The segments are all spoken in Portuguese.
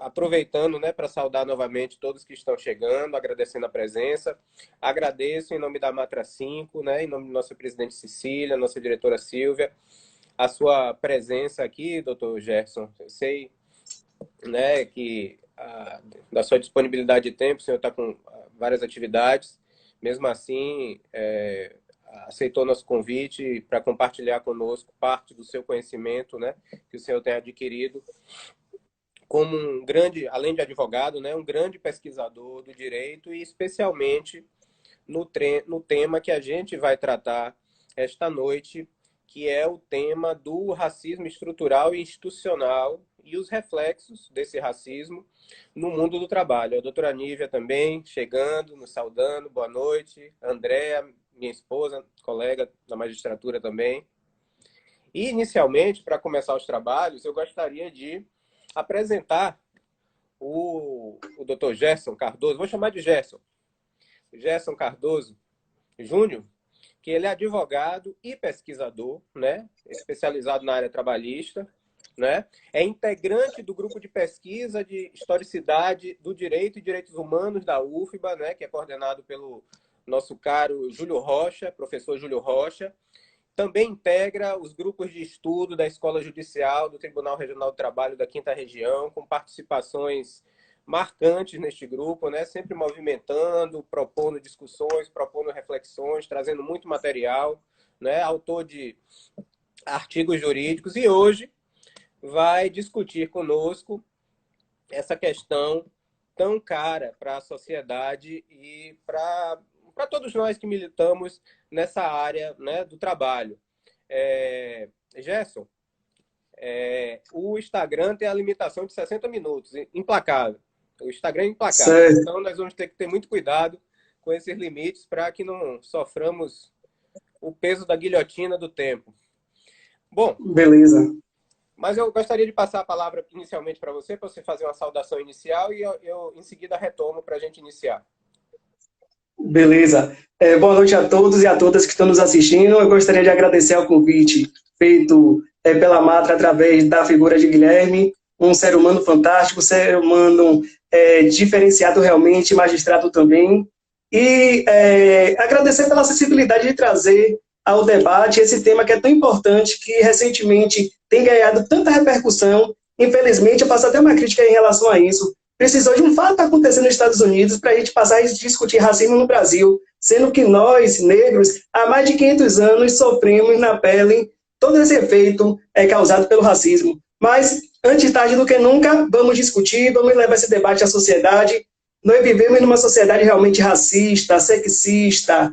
aproveitando, né, para saudar novamente todos que estão chegando, agradecendo a presença. Agradeço em nome da Matra 5, né, em nome do nosso presidente Cecília, nossa diretora Silvia, a sua presença aqui, doutor Gerson. Eu sei, né, que da sua disponibilidade de tempo, o senhor está com várias atividades, mesmo assim, aceitou nosso convite para compartilhar conosco parte do seu conhecimento, né, que o senhor tem adquirido como um grande, além de advogado, né, um grande pesquisador do direito e especialmente no tema que a gente vai tratar esta noite, que é o tema do racismo estrutural e institucional e os reflexos desse racismo no mundo do trabalho. A doutora Nívia também chegando, nos saudando, boa noite. A Andréa, minha esposa, colega da magistratura também. E, inicialmente, para começar os trabalhos, eu gostaria de apresentar o Dr. Gerson Cardoso, vou chamar de Gerson Cardoso Júnior, que ele é advogado e pesquisador, né, especializado na área trabalhista, né, é integrante do grupo de pesquisa de historicidade do direito e direitos humanos da UFBA, né, que é coordenado pelo nosso caro Júlio Rocha, professor Júlio Rocha. Também integra os grupos de estudo da Escola Judicial do Tribunal Regional do Trabalho da 5ª Região, com participações marcantes neste grupo, né? Sempre movimentando, propondo discussões, propondo reflexões, trazendo muito material, né? Autor de artigos jurídicos, e hoje vai discutir conosco essa questão tão cara para a sociedade e para todos nós que militamos nessa área, né, do trabalho. Gerson, o Instagram tem a limitação de 60 minutos, implacável. O Instagram é implacável. Certo. Então, nós vamos ter que ter muito cuidado com esses limites para que não soframos o peso da guilhotina do tempo. Bom, Beleza. mas eu gostaria de passar a palavra inicialmente para você fazer uma saudação inicial e eu em seguida retomo para a gente iniciar. Beleza. Boa noite a todos e a todas que estão nos assistindo. Eu gostaria de agradecer ao convite feito pela Matra através da figura de Guilherme, um ser humano fantástico, ser humano diferenciado realmente, magistrado também. E agradecer pela acessibilidade de trazer ao debate esse tema que é tão importante, que recentemente tem ganhado tanta repercussão. Infelizmente, eu faço até uma crítica em relação a isso. Precisou de um fato acontecendo nos Estados Unidos para a gente passar a discutir racismo no Brasil, sendo que nós, negros, há mais de 500 anos sofremos na pele todo esse efeito causado pelo racismo. Mas, antes tarde do que nunca, vamos discutir, vamos levar esse debate à sociedade. Nós vivemos numa sociedade realmente racista, sexista,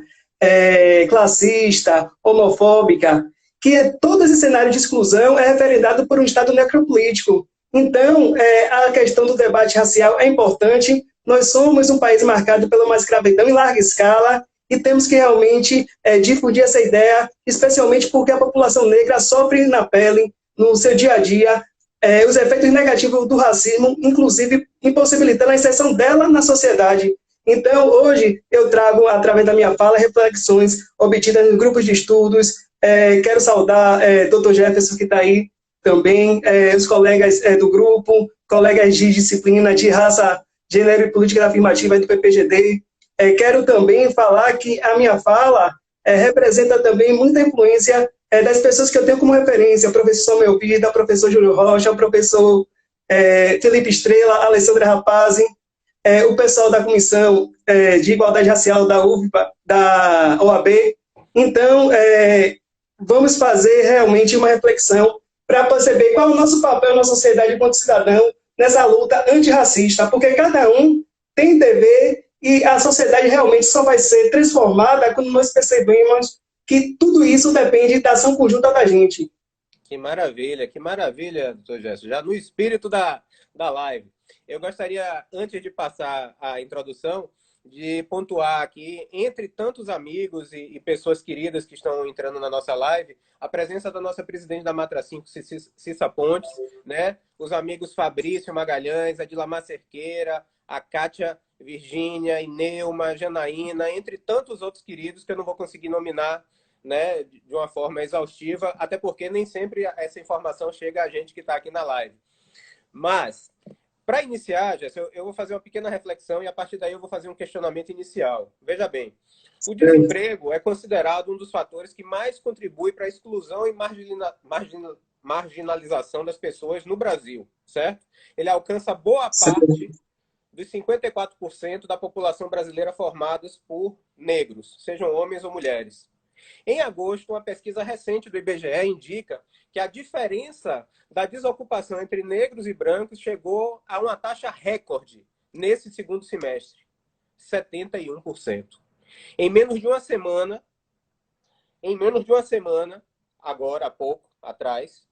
classista, homofóbica, que todo esse cenário de exclusão é referendado por um Estado necropolítico. Então, a questão do debate racial é importante. Nós somos um país marcado pela uma escravidão em larga escala e temos que realmente difundir essa ideia, especialmente porque a população negra sofre na pele, no seu dia a dia, os efeitos negativos do racismo, inclusive impossibilitando a inserção dela na sociedade. Então, hoje, eu trago, através da minha fala, reflexões obtidas em grupos de estudos. Quero saudar Dr. Jefferson, que está aí, também os colegas do grupo, colegas de disciplina de raça, gênero e política afirmativa do PPGD. Quero também falar que a minha fala representa também muita influência das pessoas que eu tenho como referência, o professor Samuel Vida, o professor Júlio Rocha, o professor Felipe Estrela, a Alessandra Rapazzi, o pessoal da Comissão de Igualdade Racial da UFBA, da OAB. Então, vamos fazer realmente uma reflexão para perceber qual é o nosso papel na sociedade enquanto cidadão nessa luta antirracista, porque cada um tem dever e a sociedade realmente só vai ser transformada quando nós percebemos que tudo isso depende da ação conjunta da gente. Que maravilha, doutor Gerson. Já no espírito da live. Eu gostaria, antes de passar a introdução, de pontuar aqui, entre tantos amigos e pessoas queridas que estão entrando na nossa live, a presença da nossa presidente da Matra 5, Cissa Pontes, né? Os amigos Fabrício Magalhães, a Dilamar Cerqueira, a Kátia Virgínia, Ineuma, Janaína, entre tantos outros queridos que eu não vou conseguir nominar, né, de uma forma exaustiva, até porque nem sempre essa informação chega a gente que está aqui na live. Mas Para iniciar, Jéssica, eu vou fazer uma pequena reflexão e a partir daí eu vou fazer um questionamento inicial. Veja bem, o desemprego é considerado um dos fatores que mais contribui para a exclusão e marginalização das pessoas no Brasil, certo? Ele alcança boa parte dos 54% da população brasileira formados por negros, sejam homens ou mulheres. Em agosto, uma pesquisa recente do IBGE indica que a diferença da desocupação entre negros e brancos chegou a uma taxa recorde nesse segundo semestre, 71%. Em menos de uma semana, agora há pouco atrás,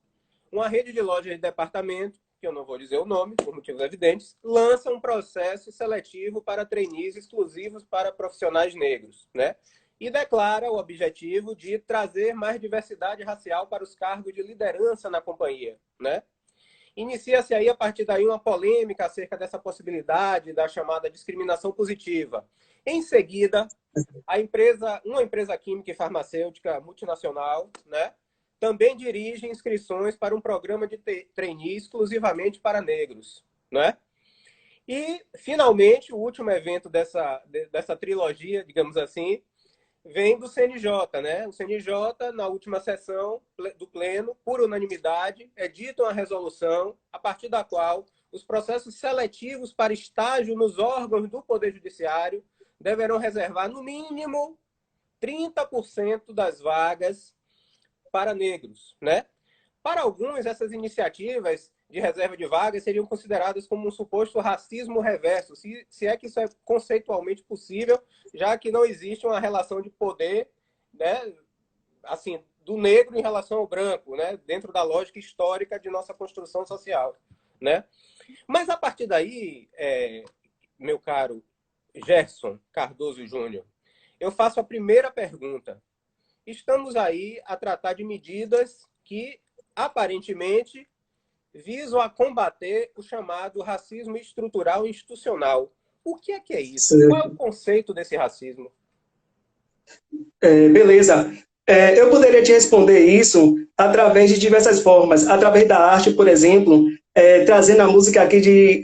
uma rede de lojas de departamento, que eu não vou dizer o nome, por motivos evidentes, lança um processo seletivo para trainees exclusivos para profissionais negros, né? E declara o objetivo de trazer mais diversidade racial para os cargos de liderança na companhia, né? Inicia-se aí, a partir daí, uma polêmica acerca dessa possibilidade da chamada discriminação positiva. Em seguida, uma empresa química e farmacêutica multinacional, né, também dirige inscrições para um programa de trainee exclusivamente para negros, né? E, finalmente, o último evento dessa trilogia, digamos assim, vem do CNJ, né? O CNJ, na última sessão do Pleno, por unanimidade, edita uma resolução a partir da qual os processos seletivos para estágio nos órgãos do Poder Judiciário deverão reservar, no mínimo, 30% das vagas para negros, né? Para alguns, essas iniciativas de reserva de vagas seriam consideradas como um suposto racismo reverso, se é que isso é conceitualmente possível, já que não existe uma relação de poder, né, assim, do negro em relação ao branco, né, dentro da lógica histórica de nossa construção social, né? Mas a partir daí, meu caro Gerson Cardoso Júnior, eu faço a primeira pergunta. Estamos aí a tratar de medidas que, aparentemente, visam a combater o chamado racismo estrutural e institucional. O que é isso? Qual é o conceito desse racismo? Beleza. Eu poderia te responder isso através de diversas formas. Através da arte, por exemplo, trazendo a música aqui de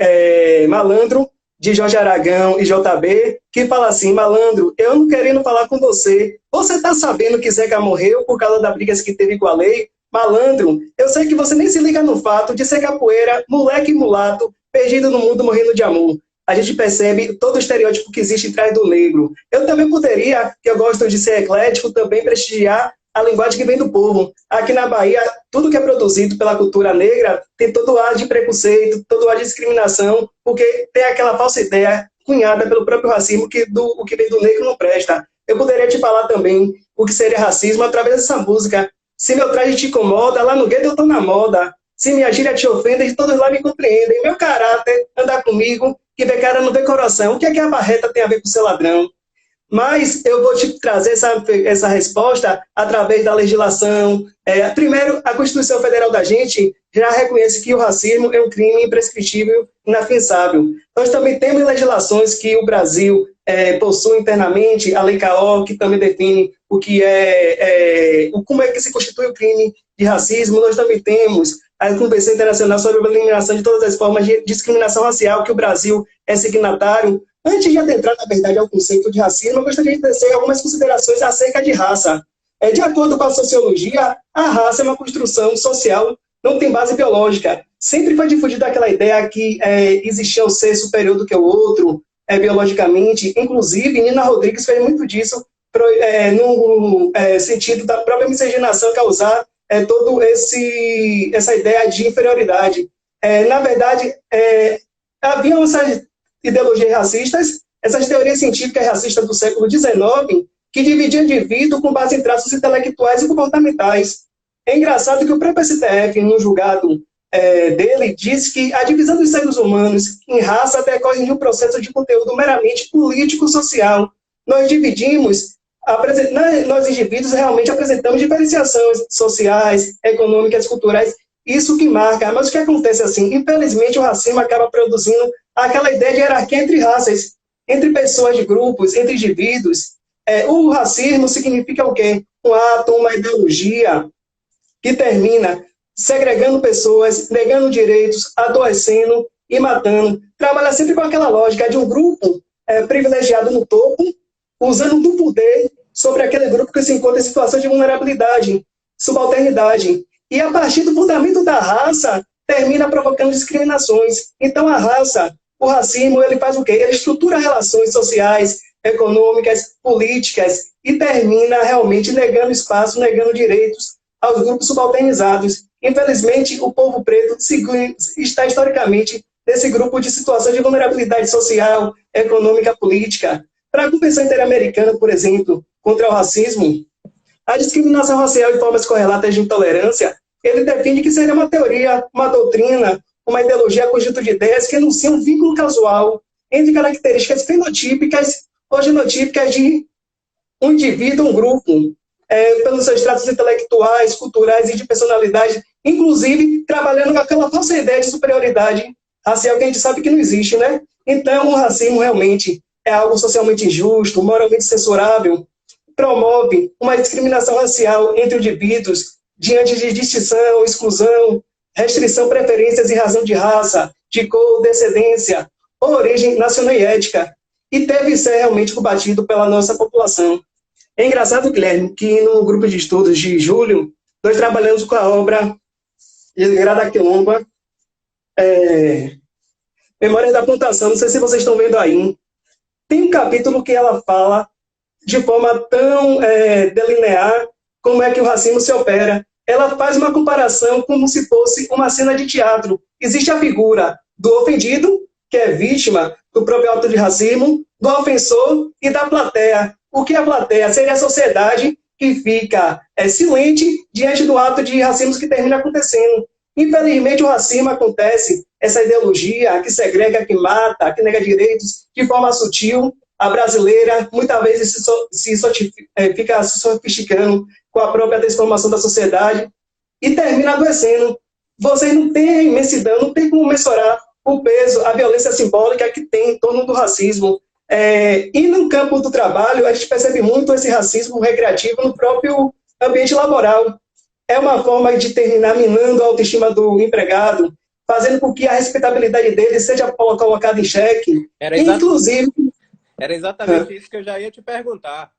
Malandro, de Jorge Aragão e JB, que fala assim: malandro, eu não querendo falar com você. Você tá sabendo que Zeca morreu por causa das brigas que teve com a lei? Malandro, eu sei que você nem se liga no fato de ser capoeira, moleque e mulato, perdido no mundo morrendo de amor. A gente percebe todo o estereótipo que existe atrás do negro. Eu também poderia, que eu gosto de ser eclético, também prestigiar a linguagem que vem do povo. Aqui na Bahia, tudo que é produzido pela cultura negra tem todo ar de preconceito, todo ar de discriminação, porque tem aquela falsa ideia cunhada pelo próprio racismo que o que vem do negro não presta. Eu poderia te falar também o que seria racismo através dessa música. Se meu traje te incomoda, lá no gueto eu tô na moda. Se minha gíria te ofende, todos lá me compreendem. Meu caráter, andar comigo, que vê cara não vê coração. O que é que a barreta tem a ver com ser ladrão? Mas eu vou te trazer essa resposta através da legislação. Primeiro, a Constituição Federal da gente já reconhece que o racismo é um crime imprescritível, inafiançável. Nós também temos legislações que o Brasil possui internamente, a Lei CAO, que também define o que como é que se constitui o crime de racismo. Nós também temos a Convenção Internacional sobre a Eliminação de Todas as Formas de Discriminação Racial, que o Brasil é signatário. Antes de adentrar, na verdade, ao conceito de racismo, eu gostaria de trazer algumas considerações acerca de raça. De acordo com a sociologia, a raça é uma construção social, não tem base biológica. Sempre foi difundida aquela ideia que existia o ser superior do que o outro, biologicamente. Inclusive, Nina Rodrigues fez muito disso no sentido da própria miscigenação causar toda essa ideia de inferioridade. Na verdade, haviam essas ideologias racistas, essas teorias científicas racistas do século XIX, que dividiam indivíduo com base em traços intelectuais e comportamentais. É engraçado que o próprio STF, no julgado dele, diz que a divisão dos seres humanos em raça decorre de um processo de conteúdo meramente político-social. Nós dividimos, nós indivíduos realmente apresentamos diferenciações sociais, econômicas, culturais, isso que marca. Mas o que acontece assim? Infelizmente, o racismo acaba produzindo aquela ideia de hierarquia entre raças, entre pessoas de grupos, entre indivíduos. O racismo significa o quê? Um ato, uma ideologia que termina segregando pessoas, negando direitos, adoecendo e matando. Trabalha sempre com aquela lógica de um grupo privilegiado no topo, usando do poder sobre aquele grupo que se encontra em situação de vulnerabilidade, subalternidade. E a partir do fundamento da raça, termina provocando discriminações. Então a raça, o racismo, ele faz o quê? Ele estrutura relações sociais, econômicas, políticas e termina realmente negando espaço, negando direitos aos grupos subalternizados. Infelizmente, o povo preto está historicamente nesse grupo de situação de vulnerabilidade social, econômica, política. Para a Convenção Interamericana, por exemplo, contra o racismo, a discriminação racial e formas correlatas de intolerância, ele define que seria uma teoria, uma doutrina, uma ideologia, conjunto de ideias que enuncia um vínculo casual entre características fenotípicas ou genotípicas de um indivíduo, um grupo, pelos seus traços intelectuais, culturais e de personalidade, inclusive trabalhando com aquela falsa ideia de superioridade racial que a gente sabe que não existe, né? Então, o racismo realmente é algo socialmente injusto, moralmente censurável, promove uma discriminação racial entre indivíduos diante de distinção, exclusão, restrição, preferências em razão de raça, de cor, descendência, origem nacional e ética, e deve ser realmente combatido pela nossa população. É engraçado, Guilherme, que no grupo de estudos de julho, nós trabalhamos com a obra de Grada Quilomba, Memórias da Plantação, não sei se vocês estão vendo aí. Tem um capítulo que ela fala de forma tão delinear como é que o racismo se opera. Ela faz uma comparação como se fosse uma cena de teatro. Existe a figura do ofendido, que é vítima do próprio ato de racismo, do ofensor e da plateia. O que é a plateia? Seria a sociedade que fica silente diante do ato de racismo que termina acontecendo. Infelizmente, o racismo acontece, essa ideologia que segrega, que mata, que nega direitos de forma sutil. A brasileira, muitas vezes, fica se sofisticando com a própria transformação da sociedade e termina adoecendo. Vocês não têm a imensidão, não tem como mensurar o peso, a violência simbólica que tem em torno do racismo. E no campo do trabalho, a gente percebe muito esse racismo recreativo no próprio ambiente laboral. É uma forma de terminar minando a autoestima do empregado, fazendo com que a respeitabilidade dele seja colocada em xeque. Era exatamente isso que eu já ia te perguntar.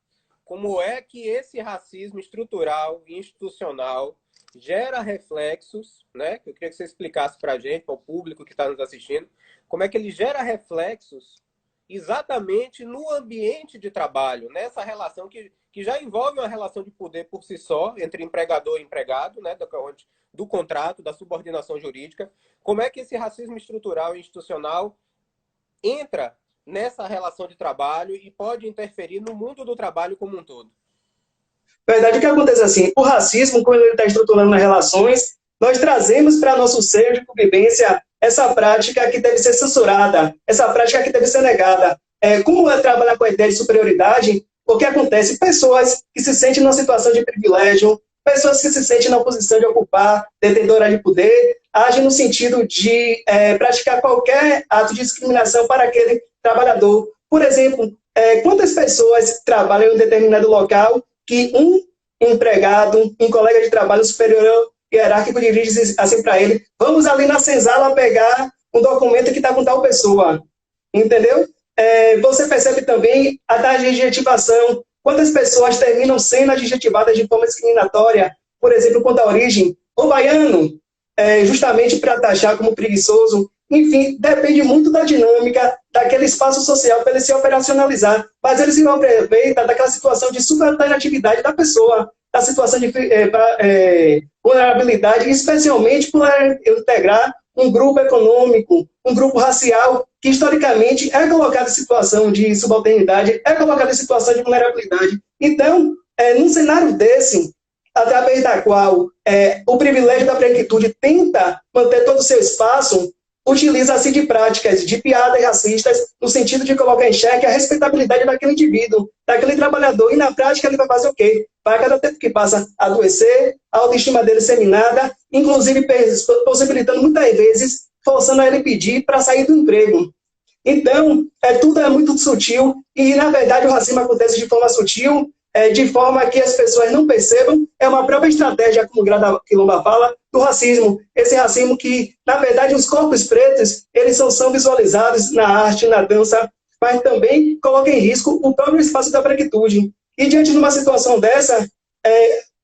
Como é que esse racismo estrutural e institucional gera reflexos, né? Eu queria que você explicasse para a gente, para o público que está nos assistindo, como é que ele gera reflexos exatamente no ambiente de trabalho, nessa relação que já envolve uma relação de poder por si só, entre empregador e empregado, né? Do contrato, da subordinação jurídica. Como é que esse racismo estrutural e institucional entra nessa relação de trabalho e pode interferir no mundo do trabalho como um todo? Verdade, o que acontece assim, o racismo, quando ele está estruturando as relações, nós trazemos para nosso ser de convivência essa prática que deve ser censurada, essa prática que deve ser negada. Como é trabalhar com a ideia de superioridade? O que acontece? Pessoas que se sentem numa situação de privilégio, pessoas que se sentem na posição de ocupar, detentora de poder, agem no sentido de praticar qualquer ato de discriminação para aquele trabalhador. Por exemplo, quantas pessoas trabalham em um determinado local que um empregado, um colega de trabalho superior hierárquico dirige assim para ele: vamos ali na senzala pegar um documento que está com tal pessoa. Entendeu? Você percebe também a da adjetivação. Quantas pessoas terminam sendo adjetivadas de forma discriminatória, por exemplo, quanto à origem, ou baiano, justamente para taxar como preguiçoso. Enfim, depende muito da dinâmica daquele espaço social para ele se operacionalizar. Mas ele se aproveita daquela situação de superatividade da pessoa, da situação de vulnerabilidade, especialmente por integrar um grupo econômico, um grupo racial, que historicamente é colocado em situação de subalternidade, é colocado em situação de vulnerabilidade. Então, num cenário desse, através da qual o privilégio da branquitude tenta manter todo o seu espaço, utiliza-se de práticas de piadas racistas no sentido de colocar em xeque a respeitabilidade daquele indivíduo, daquele trabalhador. E na prática ele vai fazer o quê? Vai, a cada tempo que passa, adoecer, a autoestima dele ser minada, inclusive possibilitando muitas vezes, forçando a ele pedir para sair do emprego. Então, tudo é muito sutil e, na verdade, o racismo acontece de forma sutil, de forma que as pessoas não percebam, é uma própria estratégia, como o Grada Quilomba fala, do racismo. Esse racismo que, na verdade, os corpos pretos, eles são visualizados na arte, na dança, mas também coloca em risco o próprio espaço da branquitude. E diante de uma situação dessa,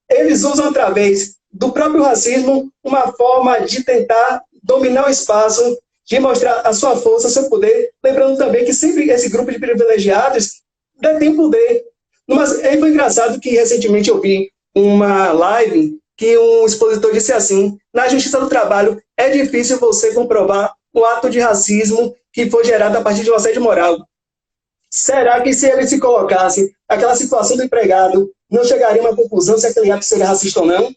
eles usam, através do próprio racismo, uma forma de tentar dominar o espaço, de mostrar a sua força, seu poder, lembrando também que sempre esse grupo de privilegiados detém poder. Mas foi engraçado que recentemente eu vi uma live que um expositor disse assim: na Justiça do Trabalho é difícil você comprovar um ato de racismo que foi gerado a partir de um assédio moral. Será que se ele se colocasse aquela situação do empregado, não chegaria a uma conclusão se aquele ato seria racista ou não?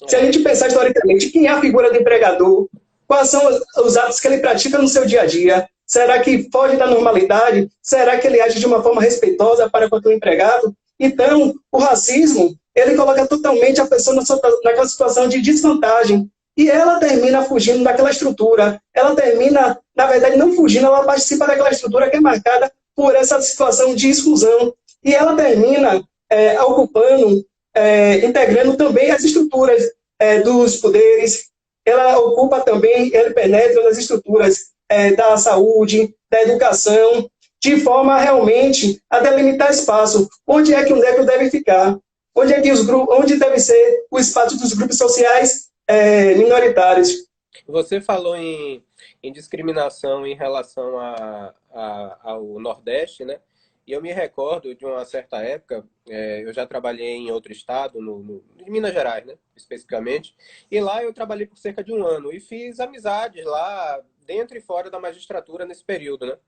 Se a gente pensar historicamente, quem é a figura do empregador? Quais são os atos que ele pratica no seu dia a dia? Será que foge da normalidade? Será que ele age de uma forma respeitosa para com o empregado? Então, o racismo, ele coloca totalmente a pessoa naquela situação de desvantagem. E ela termina fugindo daquela estrutura. Ela termina, na verdade, não fugindo, ela participa daquela estrutura que é marcada por essa situação de exclusão. E ela termina ocupando, integrando também as estruturas dos poderes. Ela ocupa também, ele penetra nas estruturas da saúde, da educação, de forma realmente a delimitar espaço. Onde é que o negro deve ficar? Onde deve ser o espaço dos grupos sociais minoritários? Você falou em discriminação em relação ao Nordeste, né? E eu me recordo de uma certa época, eu já trabalhei em outro estado, em Minas Gerais, né, especificamente, e lá eu trabalhei por cerca de um ano e fiz amizades lá, dentro e fora da magistratura nesse período, né?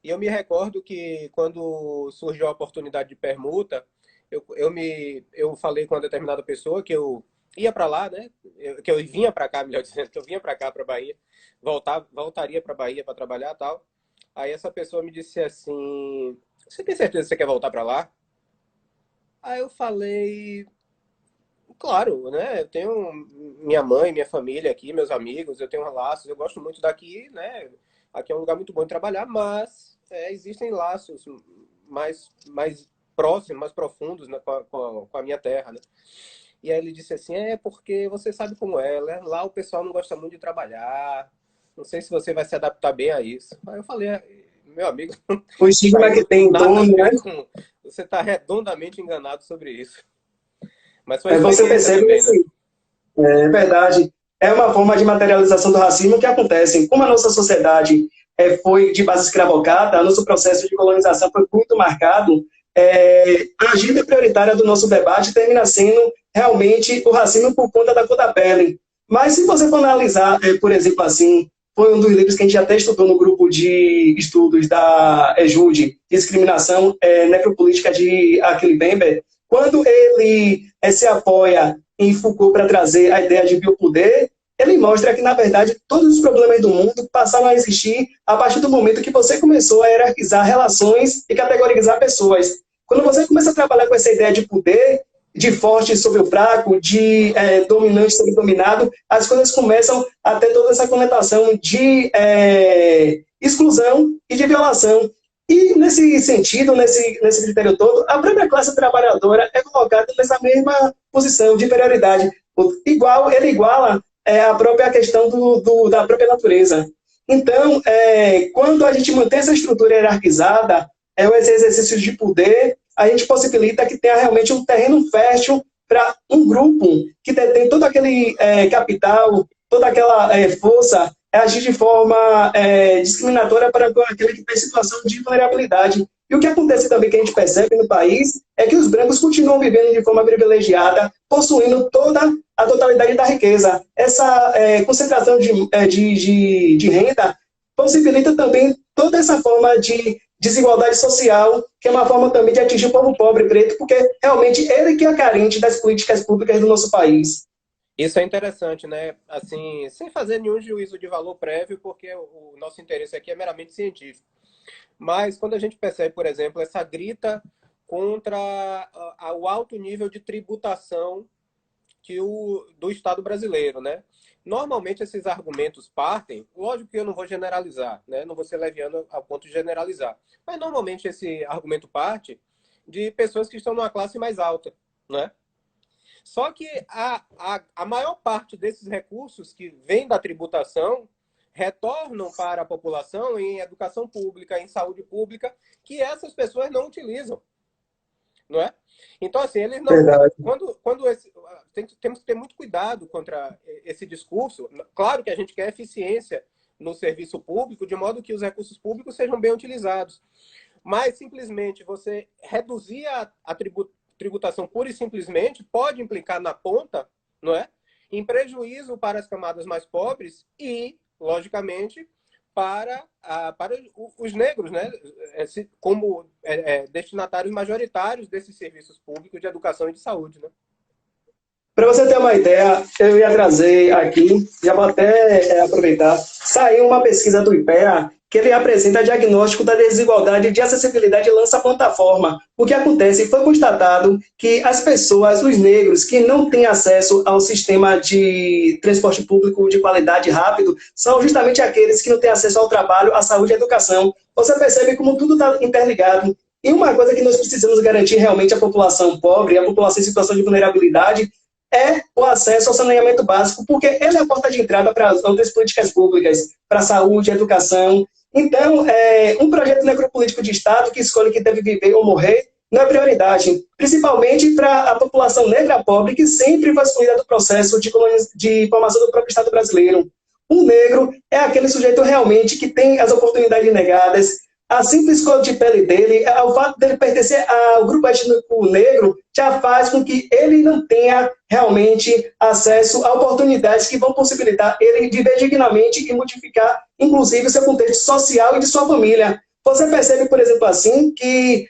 E eu me recordo que quando surgiu a oportunidade de permuta, eu falei com uma determinada pessoa que eu ia para lá, né? Que eu vinha para cá, melhor dizendo, que eu vinha para cá, para Bahia, voltaria para Bahia para trabalhar e tal. Aí essa pessoa me disse assim: você tem certeza que você quer voltar para lá? Aí eu falei: claro, né? Eu tenho minha mãe, minha família aqui, meus amigos, eu tenho laços, eu gosto muito daqui, né? Aqui é um lugar muito bom de trabalhar, mas existem laços mais próximos, mais profundos, né, com a minha terra, né? E aí ele disse assim: porque você sabe como é, né? Lá o pessoal não gosta muito de trabalhar, não sei se você vai se adaptar bem a isso. Aí eu falei: meu amigo, O isso estigma aí que não tem tem em nada a torno, né? ver com... Você está redondamente enganado sobre isso. Mas foi Você experiência percebe também, né? assim, é verdade. É uma forma de materialização do racismo que acontece. Como a nossa sociedade foi de base escravocrata, nosso processo de colonização foi muito marcado, a agenda prioritária do nosso debate termina sendo realmente o racismo por conta da cor da pele. Mas se você for analisar, por exemplo, assim, foi um dos livros que a gente até estudou no grupo de estudos da EJUD, Discriminação Necropolítica de Achille Mbembe, quando ele se apoia em Foucault para trazer a ideia de biopoder, ele mostra que, na verdade, todos os problemas do mundo passaram a existir a partir do momento que você começou a hierarquizar relações e categorizar pessoas. Quando você começa a trabalhar com essa ideia de poder, de forte sobre o fraco, de dominante sobre dominado, as coisas começam a ter toda essa conotação de exclusão e de violação. E nesse sentido, nesse critério todo, a própria classe trabalhadora é colocada nessa mesma posição de inferioridade. Ele iguala a própria questão da própria natureza. Então, quando a gente mantém essa estrutura hierarquizada, esse exercício de poder, a gente possibilita que tenha realmente um terreno fértil para um grupo que detém todo aquele capital, toda aquela força, agir de forma discriminatória para aquele que tem situação de vulnerabilidade. E o que acontece também, que a gente percebe no país, é que os brancos continuam vivendo de forma privilegiada, possuindo toda a totalidade da riqueza. Essa concentração de renda possibilita também toda essa forma de desigualdade social, que é uma forma também de atingir o povo pobre preto, porque realmente ele que é carente das políticas públicas do nosso país. Isso é interessante, né? Assim, sem fazer nenhum juízo de valor prévio, porque o nosso interesse aqui é meramente científico. Mas quando a gente percebe, por exemplo, essa grita contra o alto nível de tributação do Estado brasileiro, né? Normalmente esses argumentos partem, lógico que eu não vou generalizar, né? Não vou ser leviano ao ponto de generalizar, mas normalmente esse argumento parte de pessoas que estão numa classe mais alta, né? Só que a maior parte desses recursos que vêm da tributação retornam para a população em educação pública, em saúde pública, que essas pessoas não utilizam, não é? Então, assim, eles não... Verdade. Temos que ter muito cuidado contra esse discurso. Claro que a gente quer eficiência no serviço público, de modo que os recursos públicos sejam bem utilizados. Mas, simplesmente, você reduzir a tributação pura e simplesmente pode implicar na ponta, não é? Em prejuízo para as camadas mais pobres e, logicamente, para os negros, né? Como destinatários majoritários desses serviços públicos de educação e de saúde, né? Para você ter uma ideia, eu ia trazer aqui, já vou até aproveitar, saiu uma pesquisa do IPEA que ele apresenta diagnóstico da desigualdade de acessibilidade e lança a plataforma. O que acontece? Foi constatado que as pessoas, os negros, que não têm acesso ao sistema de transporte público de qualidade rápido, são justamente aqueles que não têm acesso ao trabalho, à saúde e à educação. Você percebe como tudo está interligado. E uma coisa que nós precisamos garantir realmente à população pobre, à população em situação de vulnerabilidade, é o acesso ao saneamento básico, porque ele é a porta de entrada para as outras políticas públicas, para a saúde, a educação. Então, um projeto necropolítico de Estado que escolhe que deve viver ou morrer não é prioridade, principalmente para a população negra pobre, que sempre foi excluída do processo de formação do próprio Estado brasileiro. O negro é aquele sujeito realmente que tem as oportunidades negadas. A simples cor de pele dele, o fato dele pertencer ao grupo étnico negro, já faz com que ele não tenha realmente acesso a oportunidades que vão possibilitar ele viver dignamente e modificar, inclusive, seu contexto social e de sua família. Você percebe, por exemplo, assim, que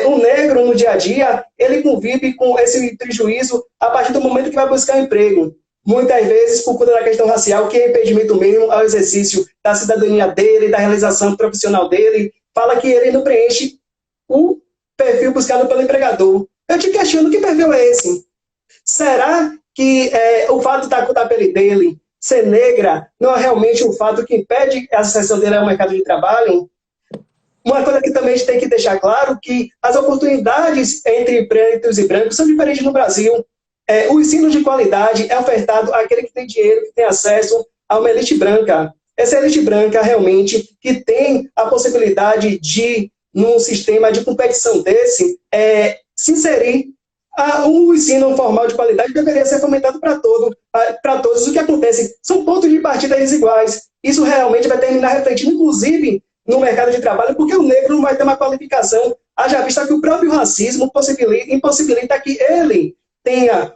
um negro, no dia a dia, ele convive com esse prejuízo a partir do momento que vai buscar emprego. Muitas vezes, por conta da questão racial, que é impedimento mínimo ao exercício da cidadania dele, da realização profissional dele, fala que ele não preenche o perfil buscado pelo empregador. Eu te questiono, que perfil é esse? Será que o fato da pele dele ser negra não é realmente um fato que impede a acessão dele ao mercado de trabalho? Uma coisa que também a gente tem que deixar claro que as oportunidades entre pretos e brancos são diferentes no Brasil. O ensino de qualidade é ofertado àquele que tem dinheiro, que tem acesso a uma elite branca. Essa elite branca, realmente, que tem a possibilidade de, num sistema de competição desse, se inserir. O ensino formal de qualidade deveria ser fomentado para todos. O que acontece? São pontos de partida desiguais. Isso realmente vai terminar refletindo, inclusive, no mercado de trabalho, porque o negro não vai ter uma qualificação, haja vista que o próprio racismo impossibilita que ele tenha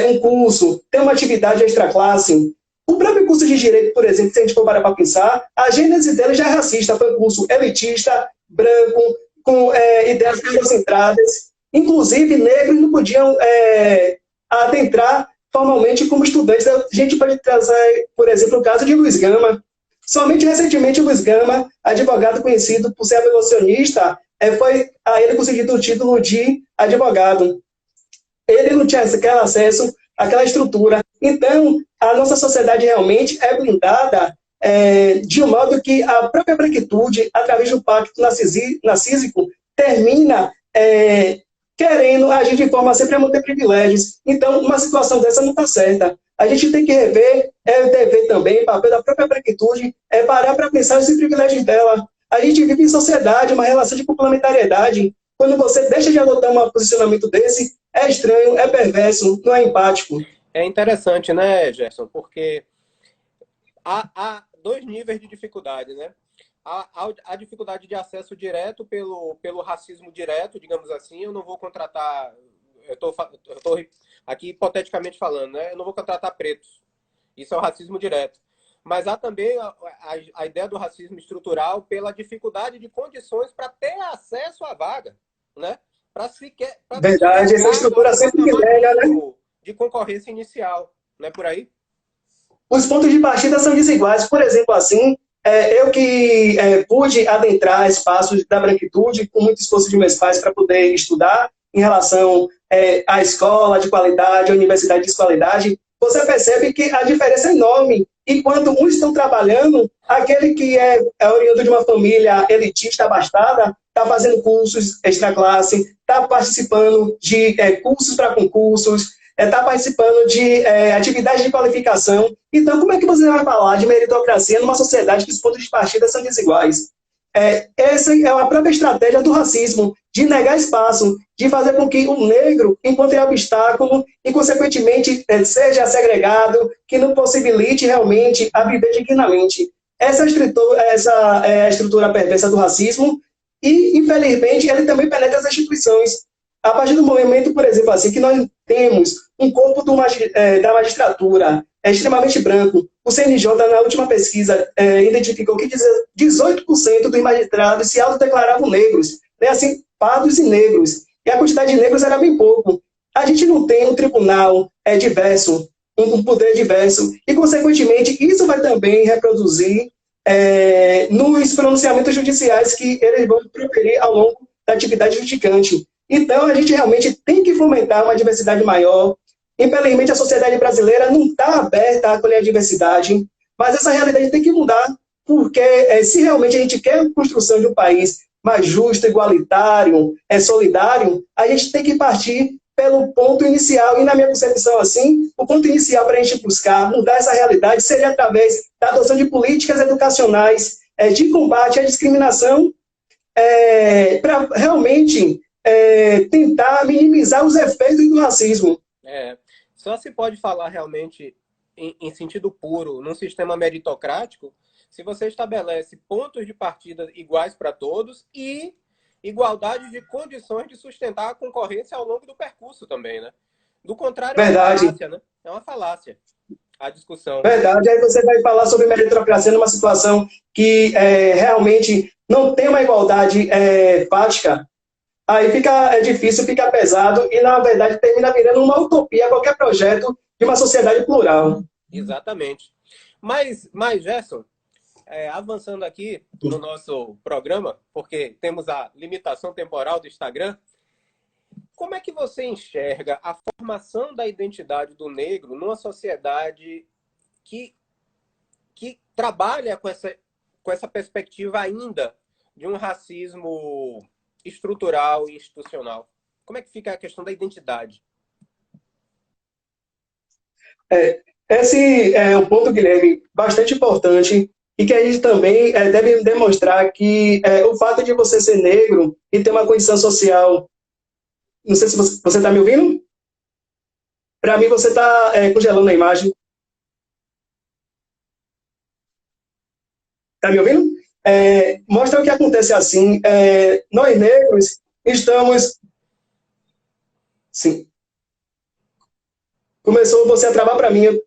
um curso, tenha uma atividade extraclasse. O próprio curso de Direito, por exemplo, se a gente for parar para pensar, a gênese dele já é racista, foi um curso elitista, branco, com ideias concentradas. Inclusive, negros não podiam adentrar formalmente como estudantes. A gente pode trazer, por exemplo, o caso de Luiz Gama. Somente recentemente, Luiz Gama, advogado conhecido por ser abolicionista, foi a ele concedido o título de advogado. Ele não tinha aquele acesso àquela estrutura. Então, a nossa sociedade realmente é blindada de um modo que a própria branquitude, através do pacto narcísico, termina querendo agir de forma sempre a manter privilégios. Então, uma situação dessa não está certa. A gente tem que rever, o dever também, o papel da própria branquitude, parar para pensar nos privilégios dela. A gente vive em sociedade, uma relação de complementariedade. Quando você deixa de adotar um posicionamento desse, é estranho, é perverso, não é empático. É interessante, né, Gerson? Porque há dois níveis de dificuldade, né? A dificuldade de acesso direto pelo racismo direto, digamos assim. Eu não vou contratar... Eu estou aqui hipoteticamente falando, né? Eu não vou contratar pretos. Isso é o racismo direto. Mas há também a ideia do racismo estrutural pela dificuldade de condições para ter acesso à vaga, né? Verdade, essa estrutura sempre nega, né? De concorrência inicial, não é por aí? Os pontos de partida são desiguais. Por exemplo, assim, eu que pude adentrar espaços da branquitude com muito esforço de meus pais para poder estudar em relação à escola de qualidade, à universidade de qualidade, você percebe que a diferença é enorme E quando uns estão trabalhando, aquele que é oriundo de uma família elitista, abastada, está fazendo cursos extra-classe, está participando de cursos para concursos, está participando de atividades de qualificação. Então, como é que você vai falar de meritocracia numa sociedade que os pontos de partida são desiguais? Essa é a própria estratégia do racismo, de negar espaço, de fazer com que o negro encontre obstáculo e, consequentemente, seja segregado, que não possibilite realmente a viver dignamente. Essa é a estrutura perversa do racismo e, infelizmente, ele também penetra as instituições. A partir do momento, por exemplo, assim, que nós temos um corpo da magistratura extremamente branco, o CNJ, na última pesquisa, identificou que 18% dos magistrados se autodeclaravam negros, né, assim, pardos e negros, e a quantidade de negros era bem pouco. A gente não tem um tribunal diverso, um poder diverso, e, consequentemente, isso vai também reproduzir nos pronunciamentos judiciais que eles vão proferir ao longo da atividade judicante. Então, a gente realmente tem que fomentar uma diversidade maior. Infelizmente, a sociedade brasileira não está aberta a acolher a diversidade, mas essa realidade tem que mudar, porque se realmente a gente quer a construção de um país mais justo, igualitário, solidário, a gente tem que partir pelo ponto inicial. E, na minha concepção, assim, o ponto inicial para a gente buscar mudar essa realidade seria através da adoção de políticas educacionais de combate à discriminação, para realmente tentar minimizar os efeitos do racismo. Só se pode falar realmente em sentido puro num sistema meritocrático se você estabelece pontos de partida iguais para todos e igualdade de condições de sustentar a concorrência ao longo do percurso também, né? Do contrário, Verdade. É uma falácia, né? É uma falácia a discussão. Verdade. Aí você vai falar sobre meritocracia numa situação que realmente não tem uma igualdade fática. Aí fica difícil, fica pesado e, na verdade, termina virando uma utopia qualquer projeto de uma sociedade plural. Exatamente. Mas Gerson, avançando aqui no nosso programa, porque temos a limitação temporal do Instagram, como é que você enxerga a formação da identidade do negro numa sociedade que trabalha com essa perspectiva ainda de um racismo estrutural e institucional? Como é que fica a questão da identidade? Esse é um ponto, Guilherme, bastante importante e que a gente também deve demonstrar que o fato de você ser negro e ter uma condição social... Não sei se você está me ouvindo? Para mim, você está congelando a imagem. Está me ouvindo? Mostra o que acontece assim. Nós negros estamos... Sim. Começou você a travar para mim.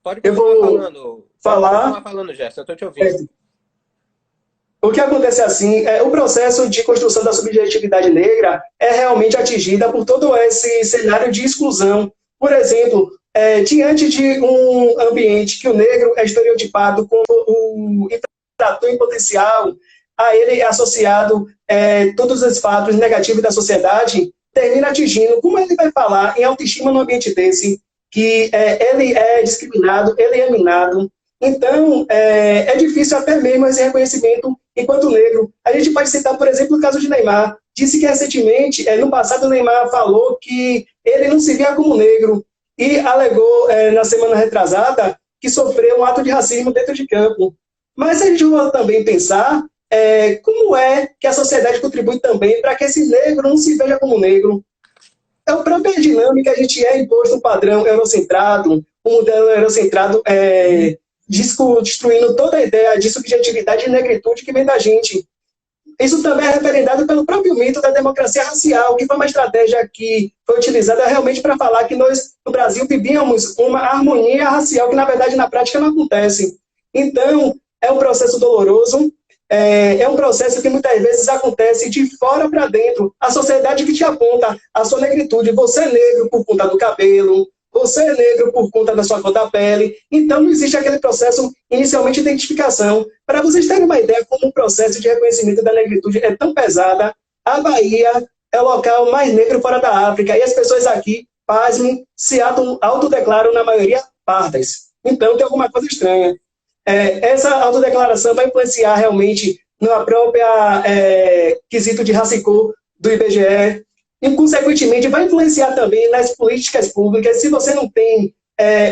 Pode continuar falando. Falar. Pode continuar falando, Gerson. Eu estou te ouvindo. O que acontece assim, o processo de construção da subjetividade negra é realmente atingida por todo esse cenário de exclusão. Por exemplo, diante de um ambiente que o negro é estereotipado como o infrator em potencial, a ele é associado todos os fatos negativos da sociedade, termina atingindo. Como ele vai falar em autoestima num ambiente desse, que ele é discriminado, ele é minado? Então, é difícil até mesmo esse reconhecimento enquanto negro. A gente pode citar, por exemplo, o caso de Neymar. Disse que recentemente, no passado, o Neymar falou que ele não se via como negro e alegou, na semana retrasada, que sofreu um ato de racismo dentro de campo. Mas a gente vai também pensar como é que a sociedade contribui também para que esse negro não se veja como negro. É a própria dinâmica, a gente imposto um padrão eurocentrado, um modelo eurocentrado destruindo toda a ideia de subjetividade e negritude que vem da gente. Isso também é referendado pelo próprio mito da democracia racial, que foi uma estratégia que foi utilizada realmente para falar que nós, no Brasil, vivíamos uma harmonia racial que, na verdade, na prática não acontece. Então, é um processo doloroso, é um processo que muitas vezes acontece de fora para dentro. A sociedade que te aponta a sua negritude, você é negro por conta do cabelo, você é negro por conta da sua cor da pele. Então, não existe aquele processo inicialmente de identificação. Para vocês terem uma ideia como o processo de reconhecimento da negritude é tão pesada, a Bahia é o local mais negro fora da África. E as pessoas aqui, pasmem, se autodeclaram, na maioria, pardas. Então tem alguma coisa estranha. Essa autodeclaração vai influenciar realmente na própria quesito de racismo do IBGE e, consequentemente, vai influenciar também nas políticas públicas. Se você não tem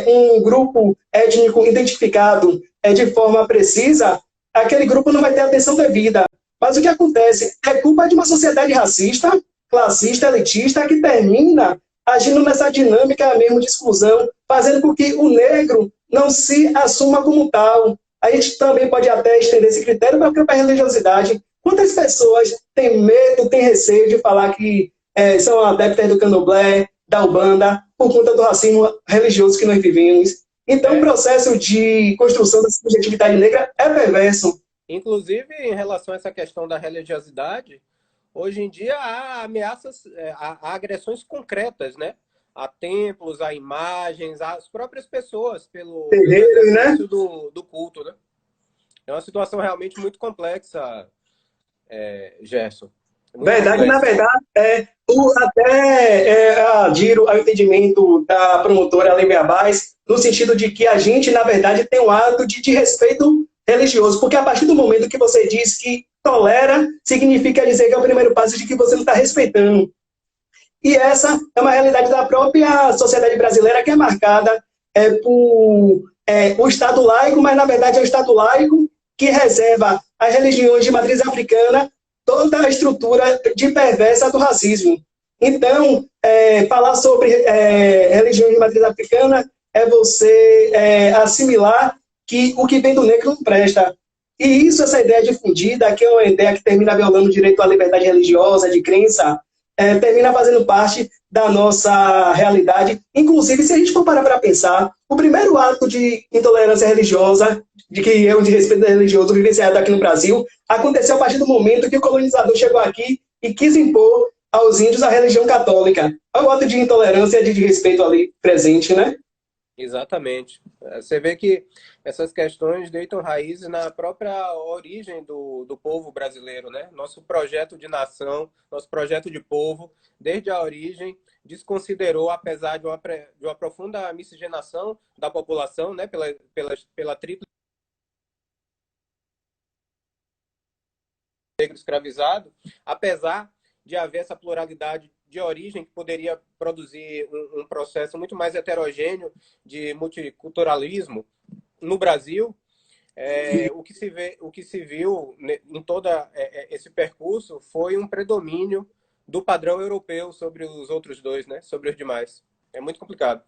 um grupo étnico identificado de forma precisa, aquele grupo não vai ter atenção devida. Mas o que acontece é culpa de uma sociedade racista, classista, elitista, que termina agindo nessa dinâmica mesmo de exclusão, fazendo com que o negro não se assuma como tal. A gente também pode até estender esse critério para a própria religiosidade. Quantas pessoas têm medo, têm receio de falar que são adeptas do candomblé, da Umbanda, por conta do racismo religioso que nós vivemos? Então, o processo de construção da subjetividade negra é perverso. Inclusive, em relação a essa questão da religiosidade, hoje em dia há ameaças, há agressões concretas, né? A templos, a imagens, às próprias pessoas pelo exercício, né? do culto, né? É uma situação realmente muito complexa, Gerson. Verdade, complexa. Na verdade, até adiro ao entendimento da promotora Lívia Baez, no sentido de que a gente, na verdade, tem um ato de respeito religioso, porque a partir do momento que você diz que tolera, significa dizer que é o primeiro passo de que você não está respeitando. E essa é uma realidade da própria sociedade brasileira, que é marcada por o Estado laico, mas na verdade é o Estado laico que reserva às religiões de matriz africana toda a estrutura de perversa do racismo. Então, falar sobre religiões de matriz africana é você assimilar que o que vem do negro não presta. E isso, essa ideia difundida, que é uma ideia que termina violando o direito à liberdade religiosa, de crença, termina fazendo parte da nossa realidade. Inclusive, se a gente for parar para pensar, o primeiro ato de intolerância religiosa, de que é o de respeito religioso vivenciado aqui no Brasil, aconteceu a partir do momento que o colonizador chegou aqui e quis impor aos índios a religião católica. É o ato de intolerância e de respeito ali presente, né? Exatamente. Você vê que essas questões deitam raízes na própria origem do povo brasileiro, né? Nosso projeto de nação, nosso projeto de povo, desde a origem, desconsiderou, apesar de uma profunda miscigenação da população, né? Pela tríplice negro escravizado, apesar de haver essa pluralidade de origem que poderia produzir um processo muito mais heterogêneo de multiculturalismo no Brasil, o que se viu em todo esse percurso foi um predomínio do padrão europeu sobre os outros dois, né? Sobre os demais. É muito complicado.